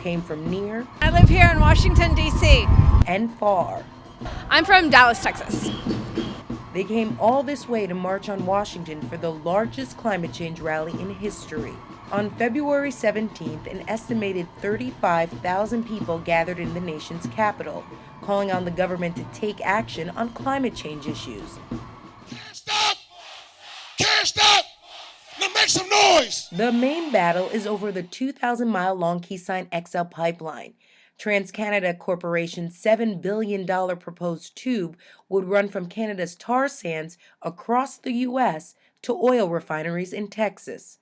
came from near. I live here in Washington, D.C. And far. I'm from Dallas, Texas. They came all this way to march on Washington for the largest climate change rally in history. On February 17th, an estimated 35,000 people gathered in the nation's capital, calling on the government to take action on climate change issues. Can't stop! Can't stop! Now make some noise! The main battle is over the 2,000-mile-long Keystone XL pipeline. TransCanada Corporation's $7 billion proposed tube would run from Canada's tar sands across the U.S. to oil refineries in Texas.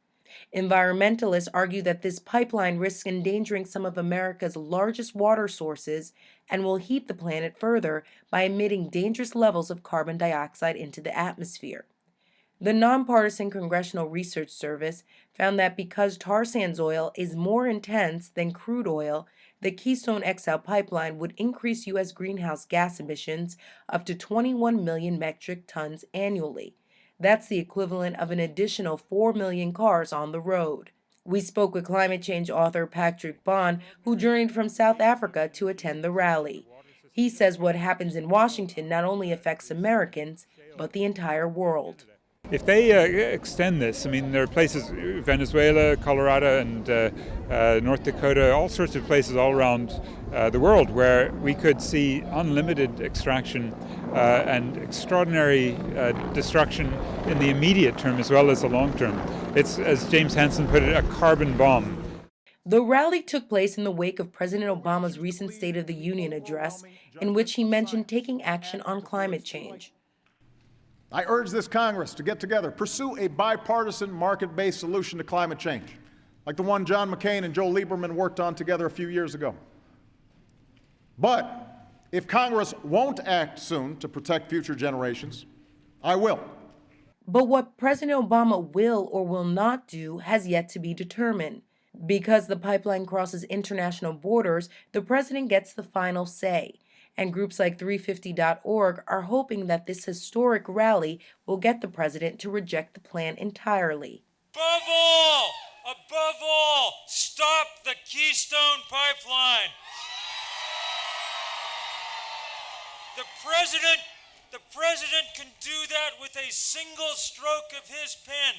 Environmentalists argue that this pipeline risks endangering some of America's largest water sources and will heat the planet further by emitting dangerous levels of carbon dioxide into the atmosphere. The nonpartisan Congressional Research Service found that because tar sands oil is more intense than crude oil, the Keystone XL pipeline would increase U.S. greenhouse gas emissions up to 21 million metric tons annually. That's the equivalent of an additional 4 million cars on the road. We spoke with climate change author Patrick Bond, who journeyed from South Africa to attend the rally. He says what happens in Washington not only affects Americans, but the entire world. If they extend this, I mean, there are places, Venezuela, Colorado, and North Dakota, all sorts of places all around the world where we could see unlimited extraction and extraordinary destruction in the immediate term as well as the long term. It's, as James Hansen put it, a carbon bomb. The rally took place in the wake of President Obama's recent State of the Union address, in which he mentioned taking action on climate change. I urge this Congress to get together, pursue a bipartisan market-based solution to climate change, like the one John McCain and Joe Lieberman worked on together a few years ago. But if Congress won't act soon to protect future generations, I will. But what President Obama will or will not do has yet to be determined. Because the pipeline crosses international borders, the president gets the final say. And groups like 350.org are hoping that this historic rally will get the president to reject the plan entirely. Above all, stop the Keystone Pipeline. The president can do that with a single stroke of his pen.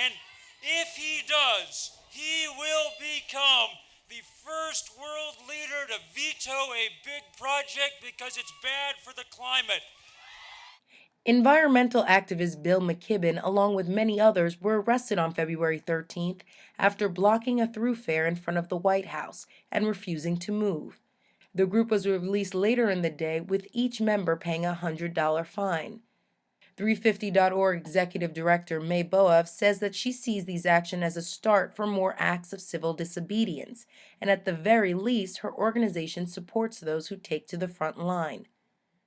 And if he does, he will become the first world leader to veto a big project because it's bad for the climate. Environmental activist Bill McKibben, along with many others, were arrested on February 13th after blocking a thoroughfare in front of the White House and refusing to move. The group was released later in the day, with each member paying a $100 fine. 350.org Executive Director May Boev says that she sees these actions as a start for more acts of civil disobedience, and at the very least, her organization supports those who take to the front line.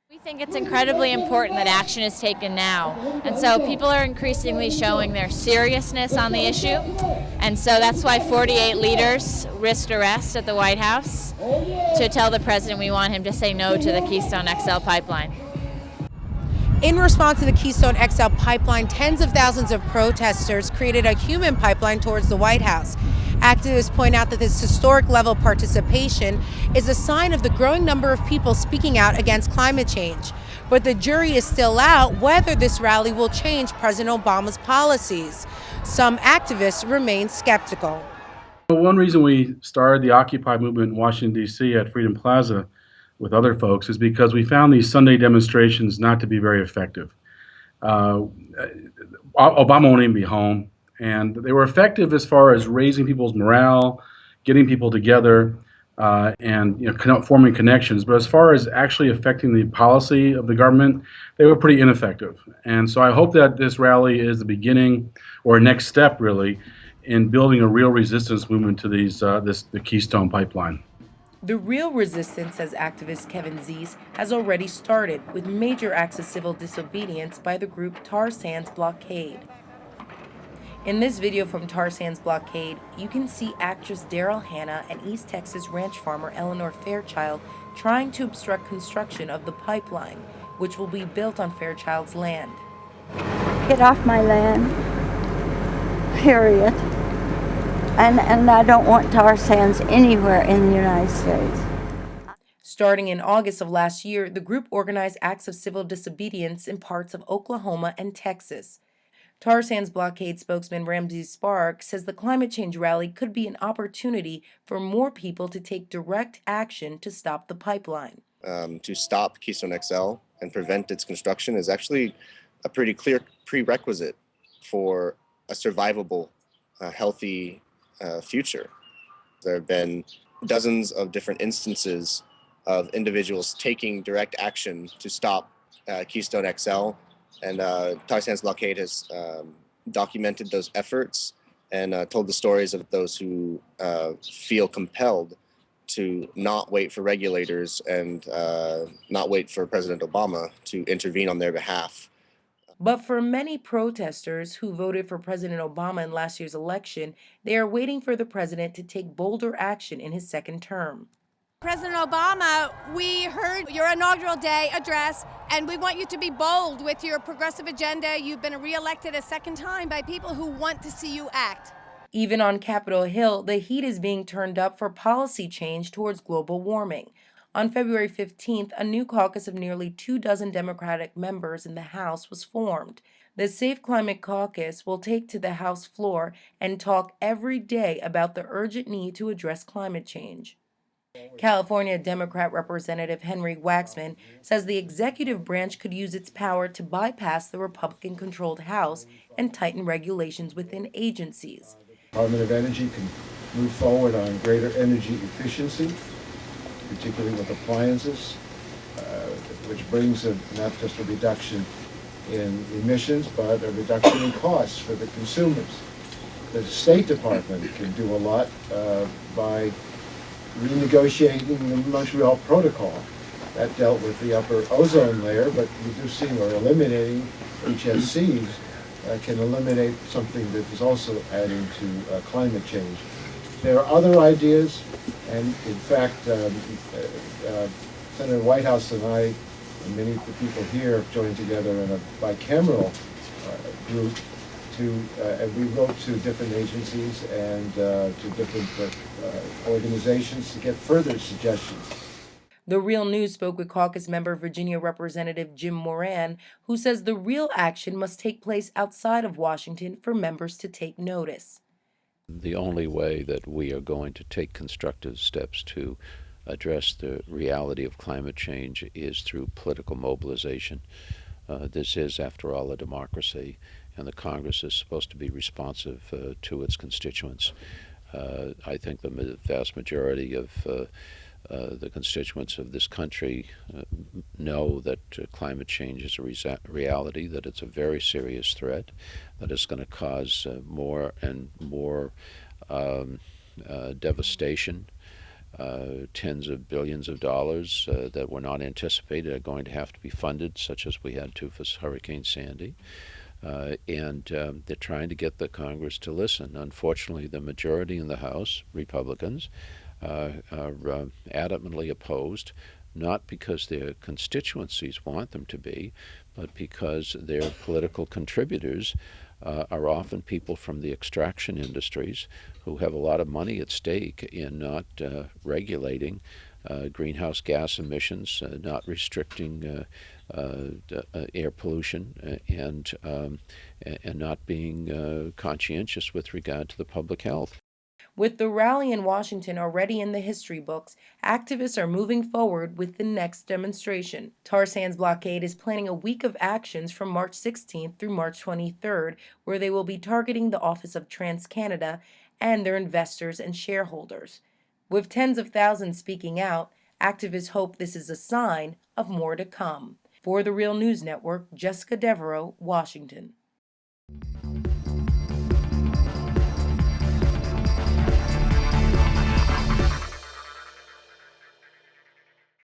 We think it's incredibly important that action is taken now, and so people are increasingly showing their seriousness on the issue, and so that's why 48 leaders risked arrest at the White House to tell the president we want him to say no to the Keystone XL pipeline. In response to the Keystone XL pipeline, tens of thousands of protesters created a human pipeline towards the White House. Activists point out that this historic level of participation is a sign of the growing number of people speaking out against climate change. But the jury is still out whether this rally will change President Obama's policies. Some activists remain skeptical. One reason we started the Occupy movement in Washington, D.C. at Freedom Plaza with other folks is because we found these Sunday demonstrations not to be very effective. Obama won't even be home, and they were effective as far as raising people's morale, getting people together, and forming connections. But as far as actually affecting the policy of the government, they were pretty ineffective. And so I hope that this rally is the beginning, or a next step really, in building a real resistance movement to the Keystone Pipeline. The real resistance, says activist Kevin Zeese, has already started with major acts of civil disobedience by the group Tar Sands Blockade. In this video from Tar Sands Blockade, you can see actress Daryl Hannah and East Texas ranch farmer Eleanor Fairchild trying to obstruct construction of the pipeline, which will be built on Fairchild's land. Get off my land, period. And I don't want tar sands anywhere in the United States. Starting in August of last year, the group organized acts of civil disobedience in parts of Oklahoma and Texas. Tar sands blockade spokesman Ramsey Sparks says the climate change rally could be an opportunity for more people to take direct action to stop the pipeline. To stop Keystone XL and prevent its construction is actually a pretty clear prerequisite for a survivable, healthy future. There have been dozens of different instances of individuals taking direct action to stop Keystone XL, and Tar Sands Blockade has documented those efforts and told the stories of those who feel compelled to not wait for regulators and not wait for President Obama to intervene on their behalf. But for many protesters who voted for President Obama in last year's election, they are waiting for the president to take bolder action in his second term. President Obama, we heard your inaugural day address, and we want you to be bold with your progressive agenda. You've been reelected a second time by people who want to see you act. Even on Capitol Hill, the heat is being turned up for policy change towards global warming. On February 15th, a new caucus of nearly 24 Democratic members in the House was formed. The Safe Climate Caucus will take to the House floor and talk every day about the urgent need to address climate change. California Democrat Representative Henry Waxman says the executive branch could use its power to bypass the Republican-controlled House and tighten regulations within agencies. The Department of Energy can move forward on greater energy efficiency, particularly with appliances, which brings not just a reduction in emissions, but a reduction in costs for the consumers. The State Department can do a lot by renegotiating the Montreal Protocol. That dealt with the upper ozone layer, but reducing or eliminating HFCs can eliminate something that is also adding to climate change. There are other ideas, and in fact, Senator Whitehouse and I, and many of the people here, have joined together in a bicameral group and we wrote to different agencies and to different organizations to get further suggestions. The Real News spoke with caucus member Virginia Representative Jim Moran, who says the real action must take place outside of Washington for members to take notice. The only way that we are going to take constructive steps to address the reality of climate change is through political mobilization. This is, after all, a democracy, and the Congress is supposed to be responsive to its constituents. I think the vast majority of the constituents of this country know that climate change is a reality, that it's a very serious threat, that it's going to cause more and more devastation. Tens of billions of dollars that were not anticipated are going to have to be funded, such as we had to for Hurricane Sandy. And they're trying to get the Congress to listen. Unfortunately, the majority in the House, Republicans, are adamantly opposed, not because their constituencies want them to be, but because their political contributors are often people from the extraction industries who have a lot of money at stake in not regulating greenhouse gas emissions, not restricting air pollution, and not being conscientious with regard to the public health. With the rally in Washington already in the history books, activists are moving forward with the next demonstration. Tar Sands Blockade is planning a week of actions from March 16th through March 23rd, where they will be targeting the office of TransCanada and their investors and shareholders. With tens of thousands speaking out, activists hope this is a sign of more to come. For the Real News Network, Jessica Devereaux, Washington.